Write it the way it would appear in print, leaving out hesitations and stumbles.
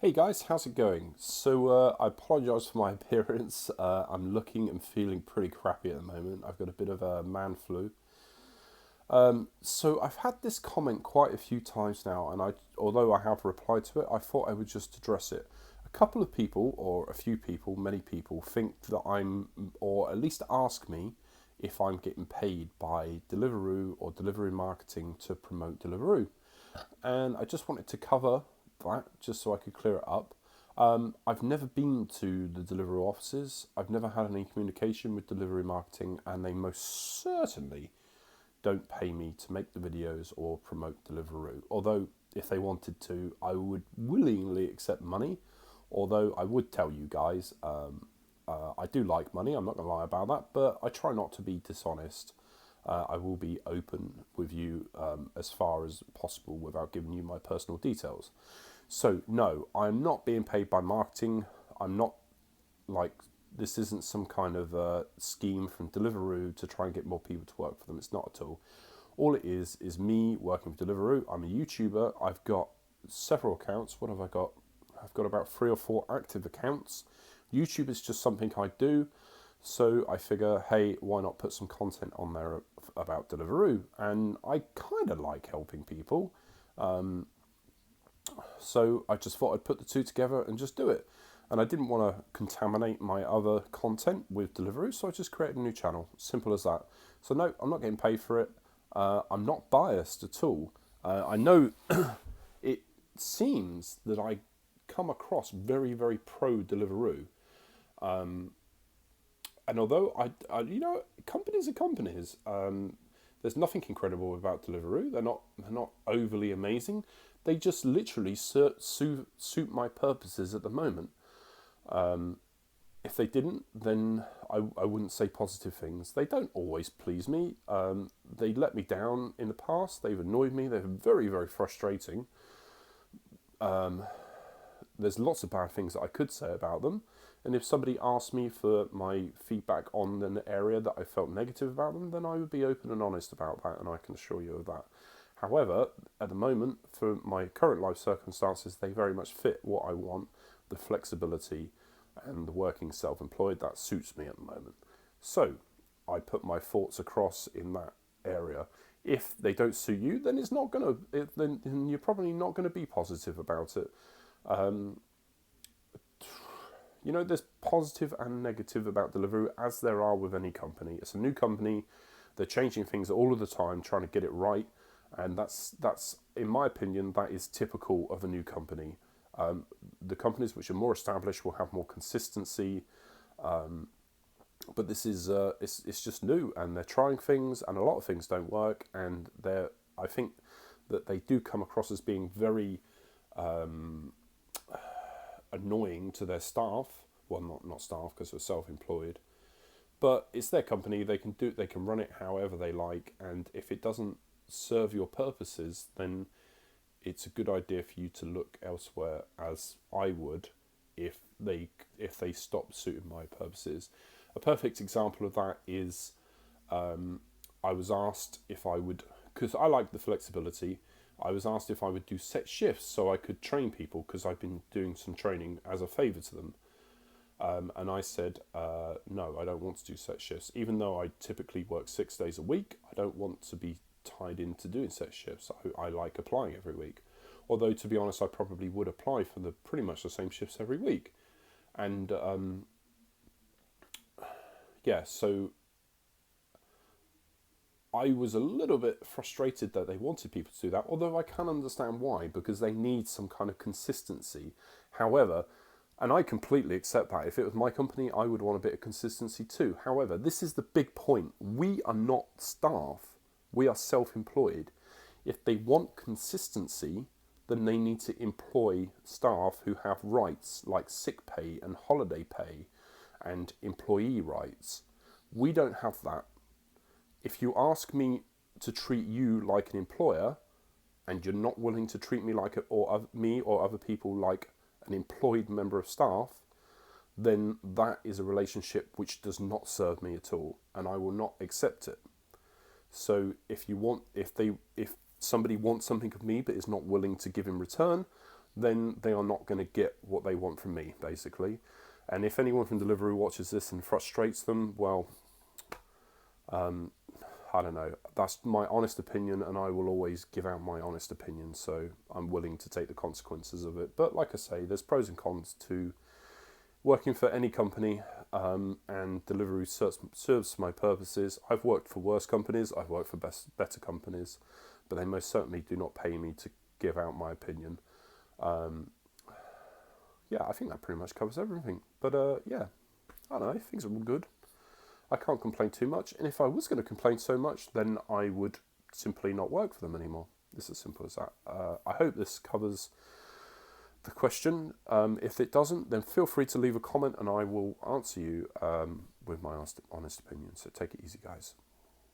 Hey guys, how's it going? I apologise for my appearance. I'm looking and feeling pretty crappy at the moment. I've got a bit of a man flu. I've had this comment quite a few times now, and although I have replied to it, I thought I would just address it. A couple of people, or a few people, many people, think that or at least ask me if I'm getting paid by Deliveroo or delivery marketing to promote Deliveroo. And I just wanted to cover that just so I could clear it up. I've never been to the Deliveroo offices. I've never had any communication with delivery marketing, and they most certainly don't pay me to make the videos or promote Deliveroo. Although, if they wanted to, I would willingly accept money. Although I would tell you guys, I do like money. I'm not going to lie about that, but I try not to be dishonest. I will be open with you as far as possible without giving you my personal details. So, no, I'm not being paid by marketing. I'm not like, this isn't some kind of scheme from Deliveroo to try and get more people to work for them. It's not at all. All it is me working with Deliveroo. I'm a YouTuber. I've got several accounts. What have I got? I've got about 3 or 4 active accounts. YouTube is just something I do. So I figure, hey, why not put some content on there about Deliveroo? And I kind of like helping people. So I just thought I'd put the two together and just do it. And I didn't want to contaminate my other content with Deliveroo, so I just created a new channel. Simple as that. So no, I'm not getting paid for it. I'm not biased at all. I know it seems that I come across very, very pro Deliveroo. And although companies are companies. There's nothing incredible about Deliveroo. They're not overly amazing. They just literally suit my purposes at the moment. If they didn't, then I wouldn't say positive things. They don't always please me. They let me down in the past. They've annoyed me. They're very, very frustrating. There's lots of bad things that I could say about them. And if somebody asked me for my feedback on an area that I felt negative about them, then I would be open and honest about that, and I can assure you of that. However, at the moment, for my current life circumstances, they very much fit what I want, the flexibility and the working self-employed. That suits me at the moment. So I put my thoughts across in that area. If they don't suit you, then it's not going to. Then you're probably not going to be positive about it. There's positive and negative about Deliveroo, as there are with any company. It's a new company. They're changing things all of the time, trying to get it right. And that's in my opinion, that is typical of a new company. The companies which are more established will have more consistency. But this is, it's just new, and they're trying things, and a lot of things don't work. And I think that they do come across as being very annoying to their staff. Well, not staff, because they're self-employed, but it's their company. They can run it however they like, and if it doesn't serve your purposes, then it's a good idea for you to look elsewhere, as I would if they stop suiting my purposes. A perfect example of that is I was asked if I would, because I like the flexibility. I was asked if I would do set shifts so I could train people, because I've been doing some training as a favour to them. And I said, no, I don't want to do set shifts. Even though I typically work 6 days a week, I don't want to be tied into doing set shifts. I like applying every week. Although, to be honest, I probably would apply for pretty much the same shifts every week. And so I was a little bit frustrated that they wanted people to do that, although I can understand why, because they need some kind of consistency. However, and I completely accept that. If it was my company, I would want a bit of consistency too. However, this is the big point. We are not staff. We are self-employed. If they want consistency, then they need to employ staff who have rights like sick pay and holiday pay and employee rights. We don't have that. If you ask me to treat you like an employer, and you're not willing to treat me like me or other people like an employed member of staff, then that is a relationship which does not serve me at all, and I will not accept it. So if somebody wants something of me but is not willing to give in return, then they are not going to get what they want from me, basically. And if anyone from Deliveroo watches this and frustrates them, well, I don't know. That's my honest opinion, and I will always give out my honest opinion, so I'm willing to take the consequences of it. But like I say, there's pros and cons to working for any company, and Deliveroo serves my purposes. I've worked for worse companies, I've worked for better companies, but they most certainly do not pay me to give out my opinion. Yeah, I think that pretty much covers everything. But yeah, I don't know, things are all good. I can't complain too much, and if I was going to complain so much, then I would simply not work for them anymore. It's as simple as that. I hope this covers the question. If it doesn't, then feel free to leave a comment, and I will answer you with my honest opinion. So take it easy, guys.